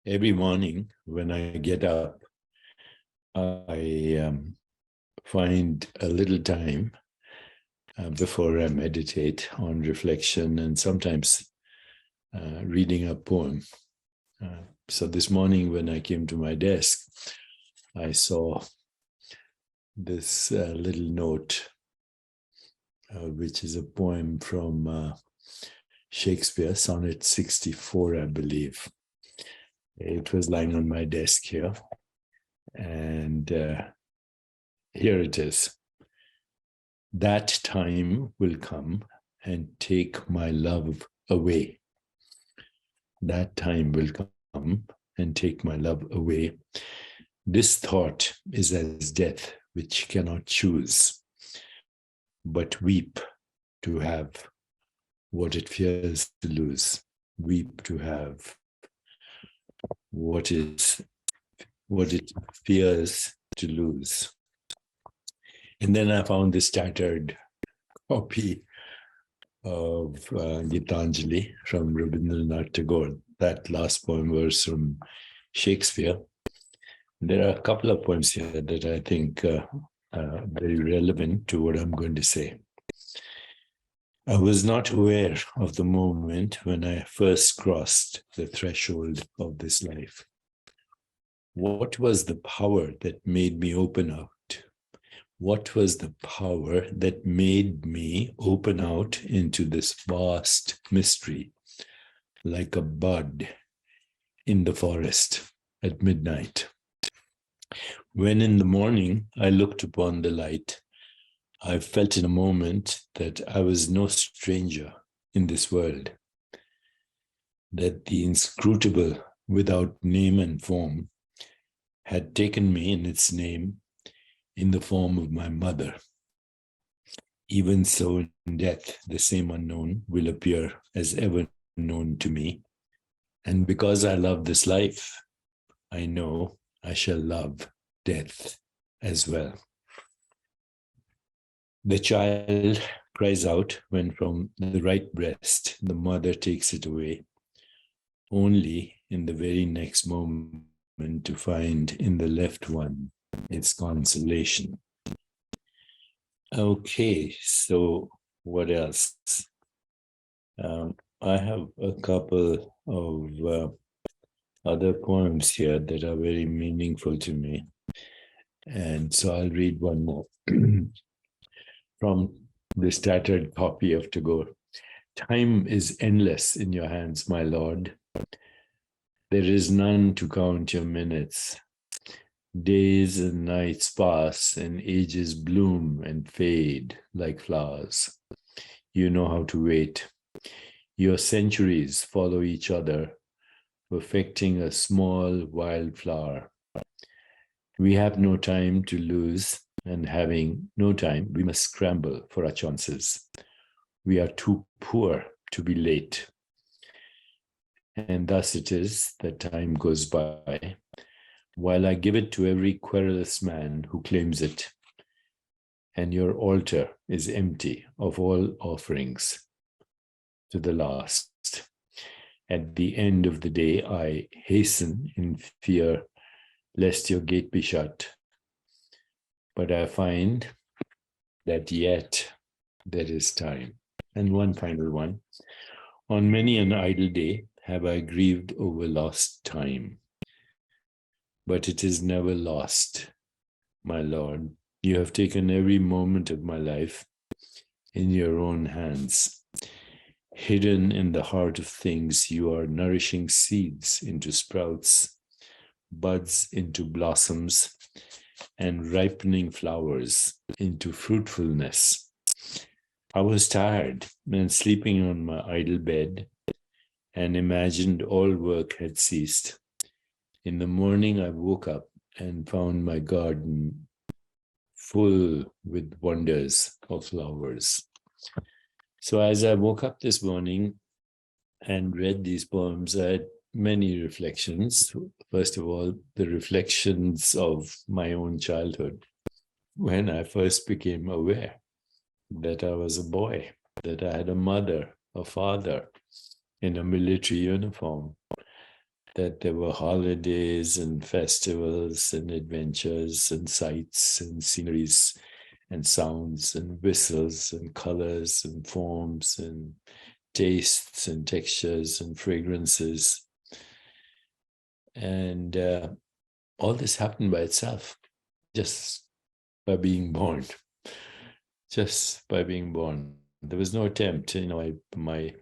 Every morning when I get up, I find a little time before I meditate on reflection and sometimes reading a poem. So this morning when I came to my desk, I saw this little note, which is a poem from Shakespeare, Sonnet 64, I believe. It was lying on my desk here. And here it is. That time will come and take my love away. That time will come and take my love away. This thought is as death, which cannot choose, but weep to have what it fears to lose. Weep to have what it fears to lose. And then I found this tattered copy of Gitanjali from Rabindranath Tagore. That last poem was from Shakespeare. There are a couple of poems here that I think are very relevant to what I'm going to say. I was not aware of the moment when I first crossed the threshold of this life. What was the power that made me open out? What was the power that made me open out into this vast mystery, like a bud in the forest at midnight? When in the morning I looked upon the light, I felt in a moment that I was no stranger in this world, that the inscrutable without name and form had taken me in its name in the form of my mother. Even so, in death, the same unknown will appear as ever known to me. And because I love this life, I know I shall love death as well. The child cries out when from the right breast the mother takes it away, only in the very next moment to find in the left one its consolation. Okay, so what else? I have a couple of other poems here that are very meaningful to me. And so I'll read one more from this tattered copy of Tagore. Time is endless in your hands, my lord. There is none to count your minutes. Days and nights pass and ages bloom and fade like flowers. You know how to wait. Your centuries follow each other, perfecting a small wildflower. We have no time to lose, and having no time, we must scramble for our chances. We are too poor to be late. And thus it is that time goes by, while I give it to every querulous man who claims it, and your altar is empty of all offerings to the last. At the end of the day, I hasten in fear lest your gate be shut. But I find that yet there is time. And one final one. On many an idle day have I grieved over lost time. But it is never lost, my Lord. You have taken every moment of my life in your own hands. Hidden in the heart of things, you are nourishing seeds into sprouts, buds into blossoms, and ripening flowers into fruitfulness. I was tired and sleeping on my idle bed and imagined all work had ceased. In the morning, I woke up and found my garden full with wonders of flowers. So as I woke up this morning and read these poems, I had many reflections. First of all, the reflections of my own childhood, when I first became aware that I was a boy, that I had a mother, a father in a military uniform, that there were holidays and festivals and adventures and sights and sceneries and sounds and whistles and colors and forms and tastes and textures and fragrances. And all this happened by itself, just by being born. Just by being born. There was no attempt. My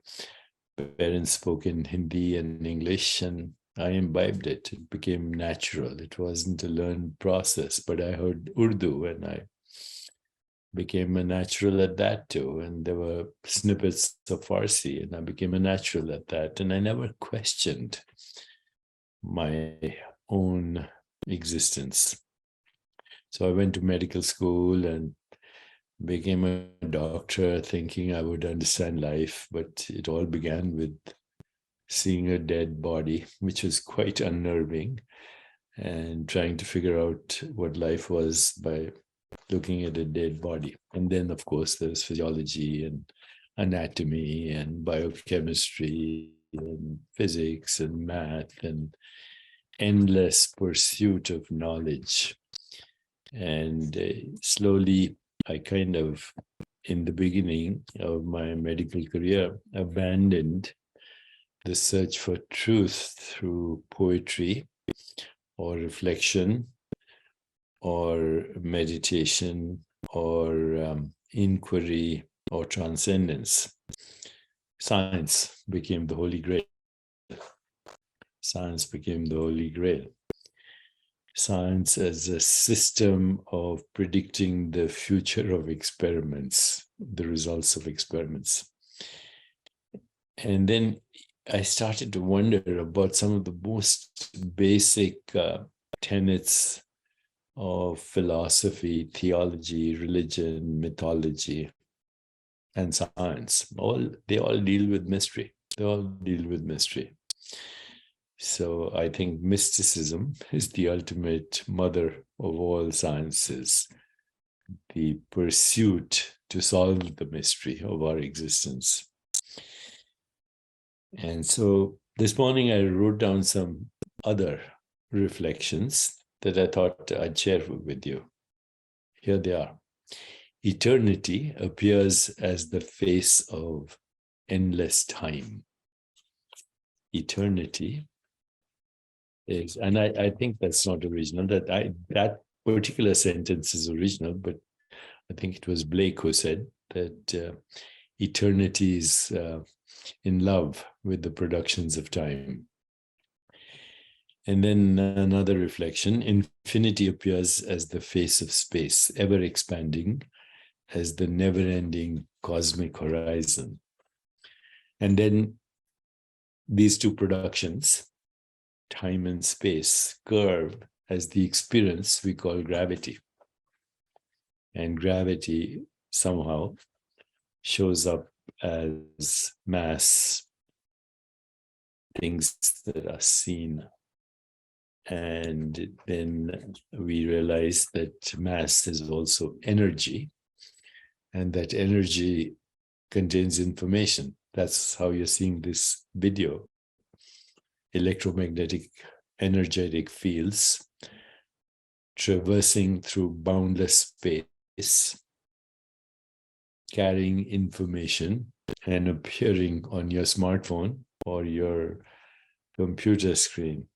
parents spoke in Hindi and English, and I imbibed it. It became natural. It wasn't a learned process, but I heard Urdu and I became a natural at that too. And there were snippets of Farsi, and I became a natural at that. And I never questioned my own existence. So I went to medical school and became a doctor thinking I would understand life, but it all began with seeing a dead body, which was quite unnerving, and trying to figure out what life was by looking at a dead body. And then, of course, there's physiology and anatomy and biochemistry and physics and math and endless pursuit of knowledge. And slowly, I kind of, in the beginning of my medical career, abandoned the search for truth through poetry or reflection or meditation or inquiry or transcendence. Science became the Holy Grail. Science became the Holy Grail. Science as a system of predicting the future of experiments, the results of experiments. And then I started to wonder about some of the most basic tenets of philosophy, theology, religion, mythology, and science. They all deal with mystery. They all deal with mystery. So I think mysticism is the ultimate mother of all sciences, the pursuit to solve the mystery of our existence. And so this morning I wrote down some other reflections that I thought I'd share with you. Here they are. Eternity appears as the face of endless time. Eternity is, and I think that's not original, that particular sentence is original, but I think it was Blake who said that eternity is in love with the productions of time. And then another reflection, infinity appears as the face of space, ever expanding as the never-ending cosmic horizon. And then these two productions, time and space, curve as the experience we call gravity. And gravity somehow shows up as mass, things that are seen. And then we realize that mass is also energy, and that energy contains information. That's how you're seeing this video. Electromagnetic, energetic fields traversing through boundless space, carrying information and appearing on your smartphone or your computer screen.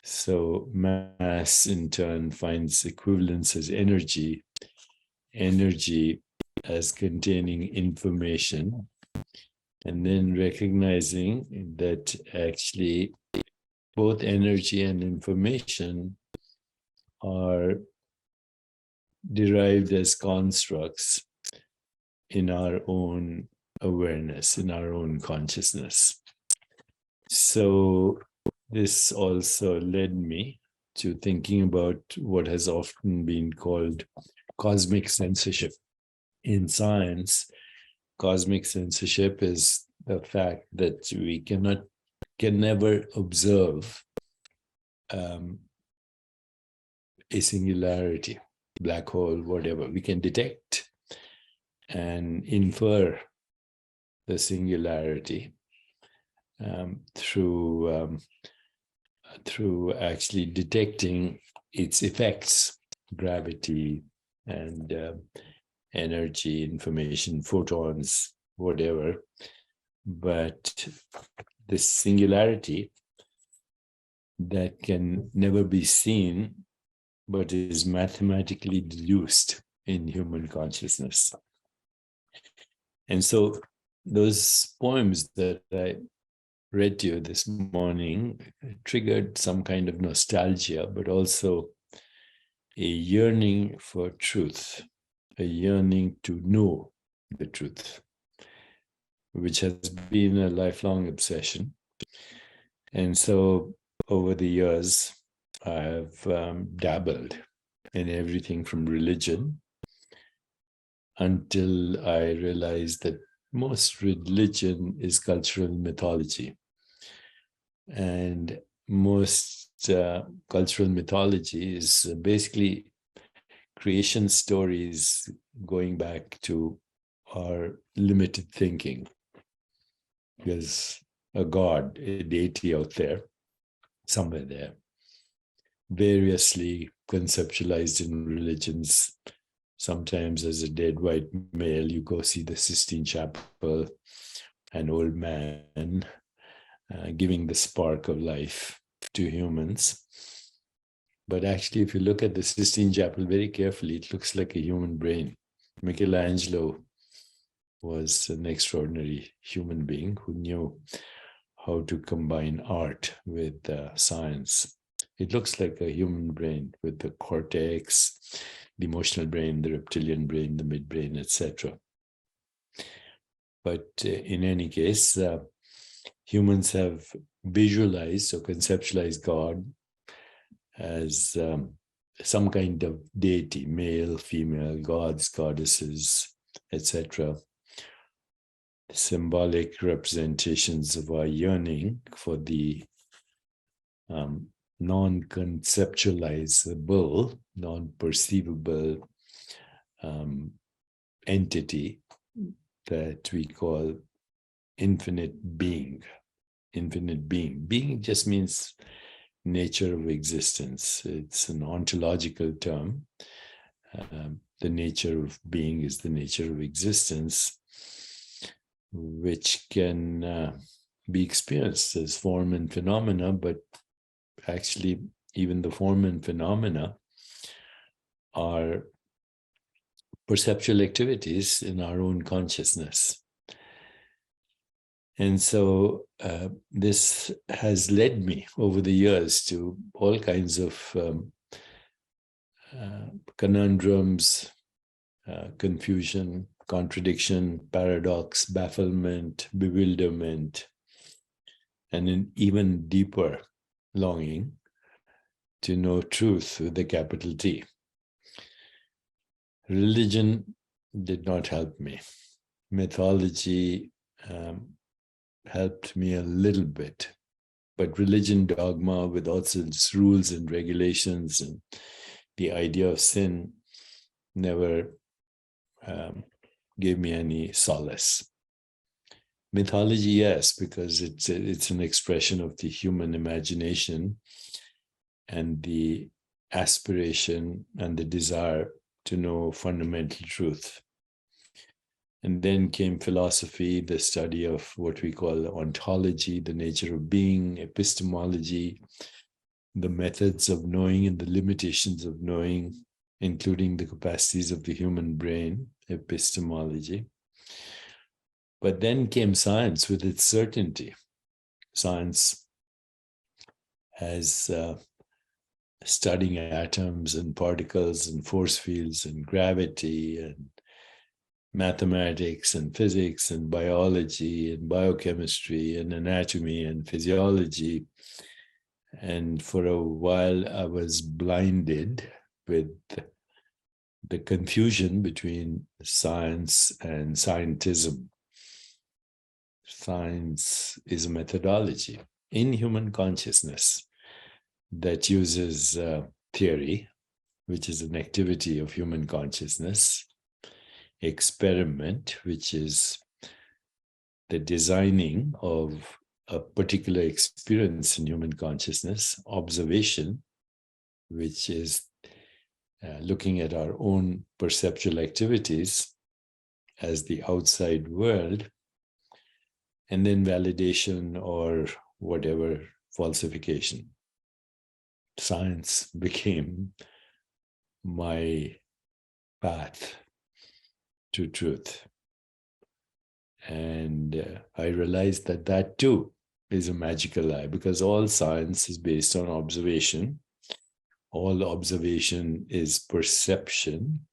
So mass in turn finds equivalence as energy, energy as containing information, and then recognizing that actually both energy and information are derived as constructs in our own awareness, in our own consciousness. So this also led me to thinking about what has often been called cosmic censorship. In science, cosmic censorship is the fact that we can never observe a singularity, black hole, whatever. We can detect and infer the singularity, through actually detecting its effects, gravity and energy, information, photons, whatever. But this singularity that can never be seen, but is mathematically deduced in human consciousness. And so those poems that I read to you this morning triggered some kind of nostalgia, but also a yearning for truth, a yearning to know the truth, which has been a lifelong obsession. And so over the years, I have dabbled in everything from religion until I realized that most religion is cultural mythology. And most cultural mythology is basically creation stories going back to our limited thinking. There's a god, a deity out there, somewhere there, variously conceptualized in religions. Sometimes as a dead white male, you go see the Sistine Chapel, an old man giving the spark of life to humans. But actually, if you look at the Sistine Chapel very carefully, it looks like a human brain. Michelangelo was an extraordinary human being who knew how to combine art with science. It looks like a human brain with the cortex, the emotional brain, the reptilian brain, the midbrain, etc. But in any case, humans have visualized or conceptualized God as some kind of deity, male, female, gods, goddesses, etc. Symbolic representations of our yearning for the non-conceptualizable, non-perceivable entity that we call infinite being. Infinite being. Being just means nature of existence. It's an ontological term. The nature of being is the nature of existence, which can be experienced as form and phenomena, but actually even the form and phenomena are perceptual activities in our own consciousness. And so this has led me over the years to all kinds of conundrums, confusion, contradiction, paradox, bafflement, bewilderment, and an even deeper longing to know truth with a capital T. Religion did not help me. Mythology helped me a little bit, but religion dogma with all its rules and regulations and the idea of sin never gave me any solace. Mythology, yes, because it's an expression of the human imagination and the aspiration and the desire to know fundamental truth. And then came philosophy, the study of what we call ontology, the nature of being, epistemology, the methods of knowing and the limitations of knowing, including the capacities of the human brain, epistemology. But then came science with its certainty. Science as studying atoms and particles and force fields and gravity and mathematics and physics and biology and biochemistry and anatomy and physiology. And for a while, I was blinded with the confusion between science and scientism. Science is a methodology in human consciousness that uses theory, which is an activity of human consciousness, experiment, which is the designing of a particular experience in human consciousness, observation, which is looking at our own perceptual activities as the outside world, and then validation or whatever falsification. Science became my path to truth. And I realized that that too is a magical lie, because all science is based on observation. All observation is perception.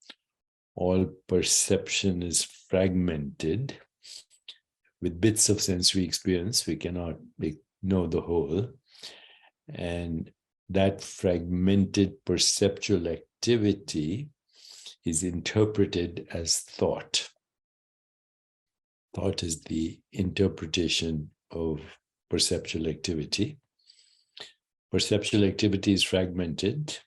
All perception is fragmented. With bits of sensory experience, we cannot know the whole. And that fragmented perceptual activity is interpreted as thought. Thought is the interpretation of perceptual activity. Perceptual activity is fragmented,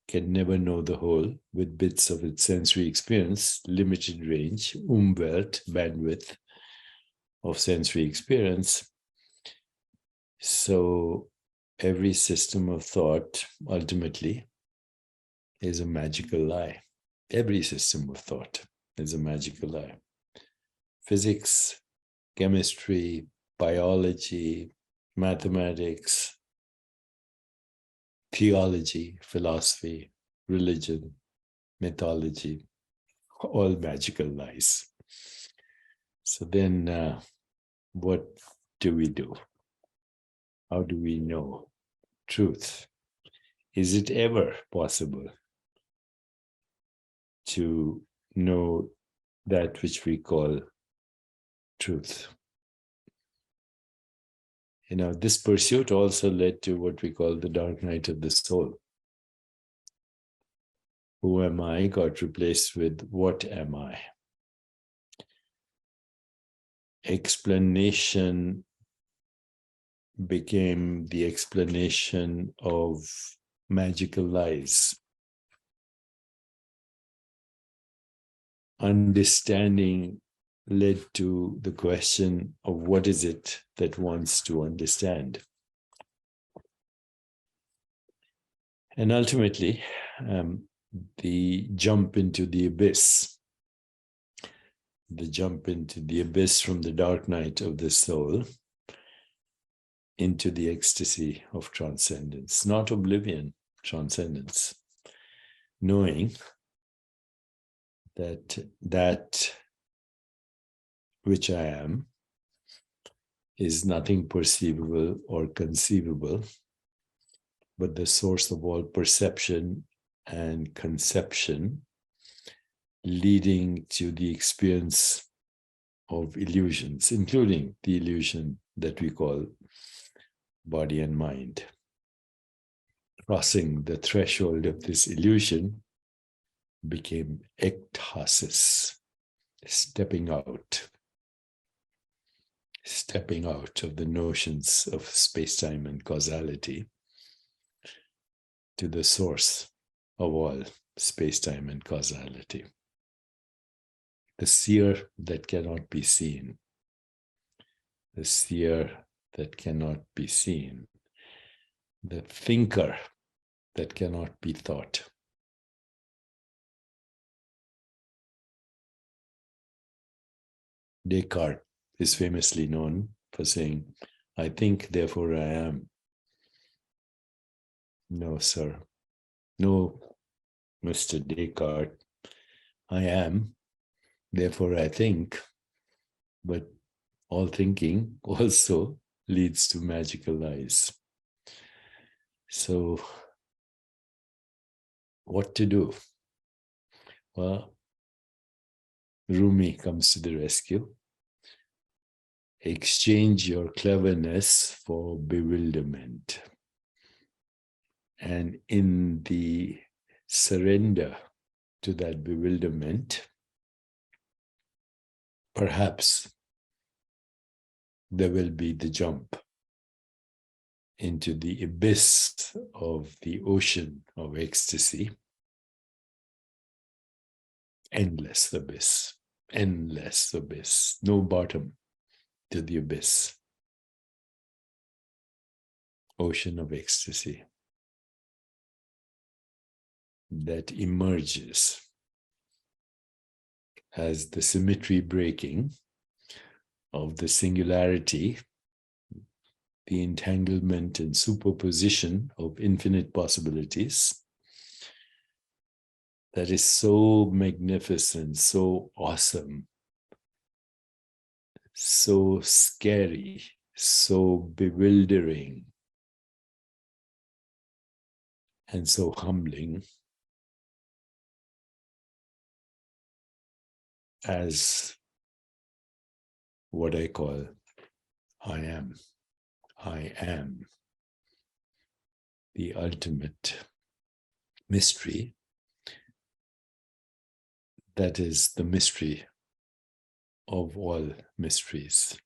can never know the whole, with bits of its sensory experience, limited range, Umwelt, bandwidth of sensory experience. So every system of thought ultimately is a magical lie. Every system of thought is a magical lie. Physics, chemistry, biology, mathematics, theology, philosophy, religion, mythology, all magical lies. So then what do we do? How do we know truth? Is it ever possible to know that which we call truth? You know, this pursuit also led to what we call the dark night of the soul. Who am I got replaced with what am I? Explanation became the explanation of magical lies. Understanding led to the question of what is it that wants to understand. And ultimately, the jump into the abyss from the dark night of the soul into the ecstasy of transcendence, not oblivion, transcendence, knowing that which I am is nothing perceivable or conceivable, but the source of all perception and conception, leading to the experience of illusions, including the illusion that we call body and mind. Crossing the threshold of this illusion became ektasis, stepping out of the notions of space-time and causality to the source of all space-time and causality. The seer that cannot be seen. The seer that cannot be seen. The thinker that cannot be thought. Descartes is famously known for saying, "I think, therefore I am." No, sir. No, Mr. Descartes. I am, therefore I think. But all thinking also leads to magical lies. So, what to do? Well, Rumi comes to the rescue. Exchange your cleverness for bewilderment. And in the surrender to that bewilderment, perhaps there will be the jump into the abyss of the ocean of ecstasy. Endless abyss, no bottom to the abyss. ocean of ecstasy that emerges as the symmetry breaking of the singularity, the entanglement and superposition of infinite possibilities, that is so magnificent, so awesome, so scary, so bewildering, and so humbling as what I call I am. I am the ultimate mystery. That is the mystery of all mysteries.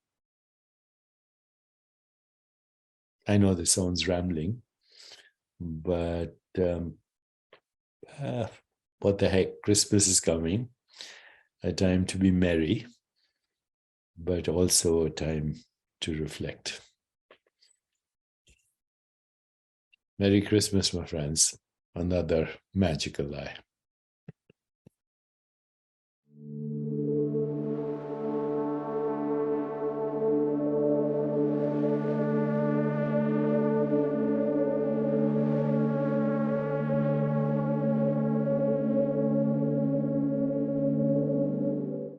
I know this sounds rambling, but what the heck, Christmas is coming, a time to be merry, but also a time to reflect. Merry Christmas, my friends. Another magical lie.